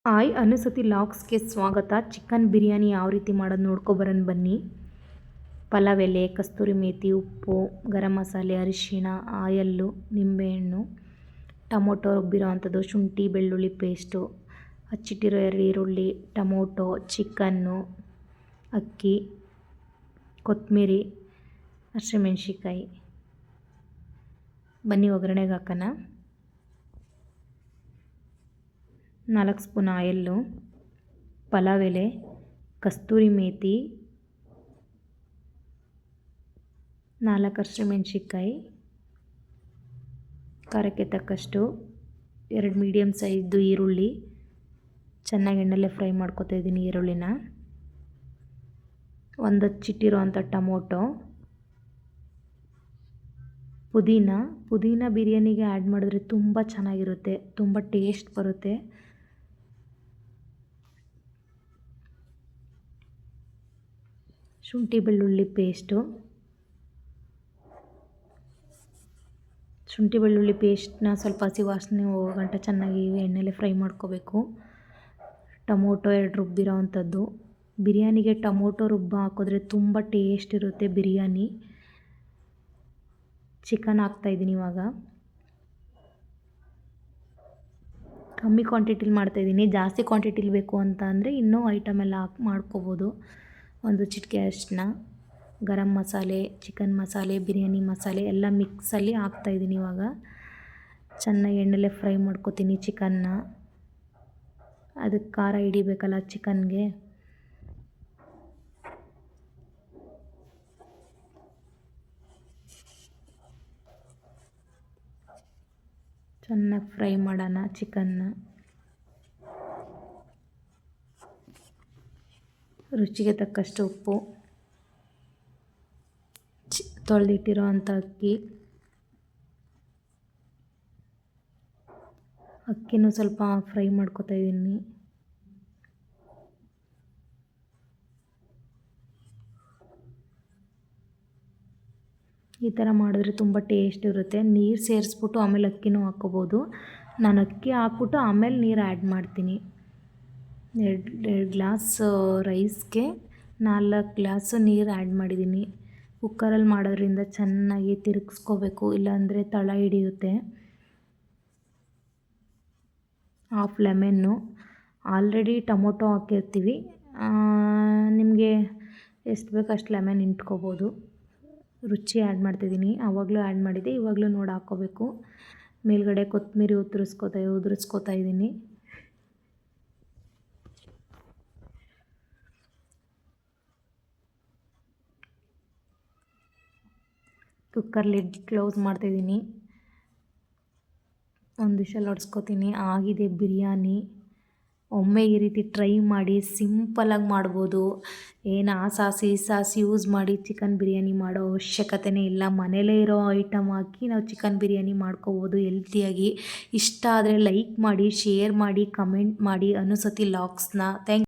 Hi ಅನುಸತಿ ಲಾಗ್ಸ್ಗೆ ಸ್ವಾಗತ. Chicken biryani ಯಾವ ರೀತಿ ಮಾಡೋದು ನೋಡ್ಕೊಬರೋಣ ಬನ್ನಿ. ಪಲಾವ್ ಎಲೆ, ಕಸ್ತೂರಿ ಮೇಥಿ, ಉಪ್ಪು, ಗರಂ ಮಸಾಲೆ, ಅರಿಶಿಣ, ಆಯಲ್ಲು, ನಿಂಬೆಹಣ್ಣು, ಟೊಮೊಟೊ ರುಬ್ಬಿರೋ ಅಂಥದ್ದು, ಶುಂಠಿ ಬೆಳ್ಳುಳ್ಳಿ ಪೇಸ್ಟು, ಹಚ್ಚಿಟ್ಟಿರೋ 2 ಈರುಳ್ಳಿ, ಟೊಮೊಟೊ, ಚಿಕನ್ನು, ಅಕ್ಕಿ, ಕೊತ್ತಂಬರಿ, ಹಸಿಮೆಣ್ಸಿಕಾಯಿ. ಬನ್ನಿ ಒಗ್ಗರಣೆಗೆ ಹಾಕೋಣ. 4 ಸ್ಪೂನ್ ಆಯಲ್ಲು, ಪಲಾವ್ ಎಲೆ, ಕಸ್ತೂರಿ ಮೇಥಿ, 4 ಹಸಿಮೆಣ್ಸಿಕಾಯಿ, ಖಾರಕ್ಕೆ ತಕ್ಕಷ್ಟು 2 ಮೀಡಿಯಮ್ ಸೈಜ್ದು ಈರುಳ್ಳಿ. ಚೆನ್ನಾಗಿ ಎಣ್ಣೆಲೆ ಫ್ರೈ ಮಾಡ್ಕೊತಾ ಇದ್ದೀನಿ ಈರುಳ್ಳಿನ. 1 ಹಚ್ಚಿಟ್ಟಿರೋ ಅಂಥ ಟೊಮೊಟೊ, ಪುದೀನ ಬಿರಿಯಾನಿಗೆ ಆ್ಯಡ್ ಮಾಡಿದ್ರೆ ತುಂಬ ಚೆನ್ನಾಗಿರುತ್ತೆ, ತುಂಬ ಟೇಸ್ಟ್ ಬರುತ್ತೆ. ಶುಂಠಿ ಬೆಳ್ಳುಳ್ಳಿ ಪೇಸ್ಟು, ಶುಂಠಿ ಬೆಳ್ಳುಳ್ಳಿ ಪೇಸ್ಟ್ನ ಸ್ವಲ್ಪ ಹಸಿ ವಾಸನೆ ಹೋಗೋ ಗಂಟ ಚೆನ್ನಾಗಿ ಎಣ್ಣೆಲೆ ಫ್ರೈ ಮಾಡ್ಕೋಬೇಕು. ಟೊಮೊಟೊ 2 ರುಬ್ಬಿರೋ ಅಂಥದ್ದು. ಬಿರಿಯಾನಿಗೆ ಟೊಮೊಟೊ ಹಾಕಿದ್ರೆ ತುಂಬ ಟೇಸ್ಟ್ ಇರುತ್ತೆ ಬಿರಿಯಾನಿ. ಚಿಕನ್ ಹಾಕ್ತಾಯಿದ್ದೀನಿ ಇವಾಗ. ಕಮ್ಮಿ ಕ್ವಾಂಟಿಟಿಲಿ ಮಾಡ್ತಾಯಿದ್ದೀನಿ. ಜಾಸ್ತಿ ಕ್ವಾಂಟಿಟಿಲಿ ಬೇಕು ಅಂತ ಅಂದರೆ ಇನ್ನೂ ಐಟಮ್ ಎಲ್ಲ ಮಾಡ್ಕೋಬೋದು. 1 ಚಿಟಿಕೆ ಅರಿಶಿನ, ಗರಂ ಮಸಾಲೆ, ಚಿಕನ್ ಮಸಾಲೆ, ಬಿರಿಯಾನಿ ಮಸಾಲೆ ಎಲ್ಲ ಮಿಕ್ಸಲ್ಲಿ ಹಾಕ್ತಾಯಿದ್ದೀನಿ ಇವಾಗ. ಚೆನ್ನಾಗಿ ಎಣ್ಣೆಲೆ ಫ್ರೈ ಮಾಡ್ಕೊತೀನಿ ಚಿಕನ್ನ. ಅದಕ್ಕೆ ಖಾರ ಹಿಡಿಬೇಕಲ್ಲ ಚಿಕನ್ಗೆ. ಚೆನ್ನಾಗಿ ಫ್ರೈ ಮಾಡೋಣ ಚಿಕನ್ನ. ರುಚಿಗೆ ತಕ್ಕಷ್ಟು ಉಪ್ಪು, ತೊಳೆದಿಟ್ಟಿರೋ ಅಂಥ ಅಕ್ಕಿನೂ ಸ್ವಲ್ಪ ಫ್ರೈ ಮಾಡ್ಕೊತಾ ಇದ್ದೀನಿ. ಈ ಥರ ಮಾಡಿದ್ರೆ ತುಂಬ ಟೇಸ್ಟ್ ಇರುತ್ತೆ. ನೀರು ಸೇರಿಸ್ಬಿಟ್ಟು ಆಮೇಲೆ ಅಕ್ಕಿನೂ ಹಾಕ್ಕೋಬೋದು. ನಾನು ಅಕ್ಕಿ ಹಾಕ್ಬಿಟ್ಟು ಆಮೇಲೆ ನೀರು ಆ್ಯಡ್ ಮಾಡ್ತೀನಿ. 2 ಗ್ಲಾಸ್ ರೈಸ್ಗೆ 4 ಗ್ಲಾಸು ನೀರು ಆ್ಯಡ್ ಮಾಡಿದ್ದೀನಿ. ಕುಕ್ಕರಲ್ಲಿ ಮಾಡೋದ್ರಿಂದ ಚೆನ್ನಾಗಿ ತಿರುಗಿಸ್ಕೋಬೇಕು, ಇಲ್ಲಾಂದರೆ ತಳ ಹಿಡಿಯುತ್ತೆ. 1/2 ಲೆಮನ್ನು. ಆಲ್ರೆಡಿ ಟೊಮೊಟೊ ಹಾಕಿರ್ತೀವಿ, ನಿಮಗೆ ಎಷ್ಟು ಬೇಕು ಅಷ್ಟು ಲೆಮನ್ ಹಿಂಡ್ಕೋಬೋದು. ರುಚಿ ಆ್ಯಡ್ ಮಾಡ್ತಿದ್ದೀನಿ. ಆವಾಗಲೂ ಆ್ಯಡ್ ಮಾಡಿದ್ದೆ, ಇವಾಗಲೂ ನೋಡಿ ಹಾಕ್ಕೋಬೇಕು. ಮೇಲ್ಗಡೆ ಕೊತ್ತಂಬರಿ ಉದುರಿಸ್ಕೋತಾ ಇದ್ದೀನಿ. ಕುಕ್ಕರ್ ಲಿಡ್ ಕ್ಲೋಸ್ ಮಾಡ್ತಾಯಿದ್ದೀನಿ. 1 ವಿಷಲ್ ಹೊಡ್ಸ್ಕೊತೀನಿ. ಆಗಿದೆ ಬಿರಿಯಾನಿ. ಒಮ್ಮೆ ಈ ರೀತಿ ಟ್ರೈ ಮಾಡಿ. ಸಿಂಪಲಾಗಿ ಮಾಡ್ಬೋದು. ಏನು ಆ ಸಾಸ್ ಈ ಸಾಸ್ ಯೂಸ್ ಮಾಡಿ ಚಿಕನ್ ಬಿರಿಯಾನಿ ಮಾಡೋ ಅವಶ್ಯಕತೆಯೇ ಇಲ್ಲ. ಮನೇಲೇ ಇರೋ ಐಟಮ್ ಹಾಕಿ ನಾವು ಚಿಕನ್ ಬಿರಿಯಾನಿ ಮಾಡ್ಕೋಬೋದು ಹೆಲ್ತಿಯಾಗಿ. ಇಷ್ಟ ಆದರೆ ಲೈಕ್ ಮಾಡಿ, ಶೇರ್ ಮಾಡಿ, ಕಮೆಂಟ್ ಮಾಡಿ ಅನುಸತಿ ಲಾಗ್ಸ್ನ. Thank you.